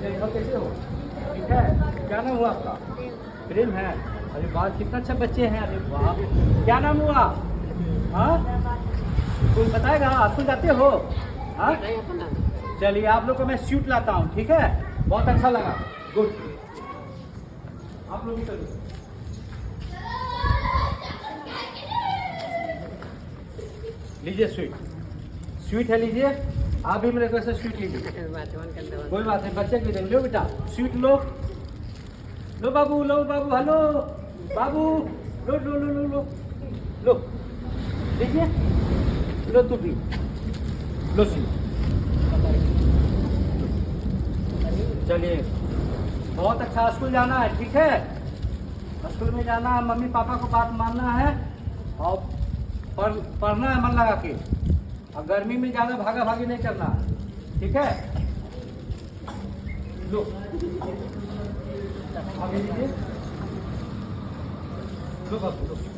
कैसे हो? ठीक है। क्या नाम हुआ आपका? प्रेम है। अरे वाह, कितना अच्छा बच्चे हैं। अरे वाह, क्या नाम हुआ? हाँ, कोई बताएगा? स्कूल जाते हो? हाँ, चलिए आप लोग को मैं स्वीट लाता हूँ, ठीक है? बहुत अच्छा लगा। गुड। आप लोग भी चलो। लीजिए स्वीट, स्वीट है, लीजिए। आप भी मेरे को ऐसे स्वीट लीजिए। कोई बात नहीं, बच्चे की लो बेटा, स्वीट लो। लो बाबू, लो बाबू, हेलो बाबू, लो लो लो लो लो लो, लीजिए। लो तू भी, लो स्वीट। चलिए, बहुत अच्छा। स्कूल जाना है, ठीक है? स्कूल में जाना है, मम्मी पापा को बात मानना है और पढ़ना है मन लगा के। और गर्मी में ज़्यादा भागा भागी नहीं करना, ठीक है? लो आगे लीजिए। लो बाबू लो।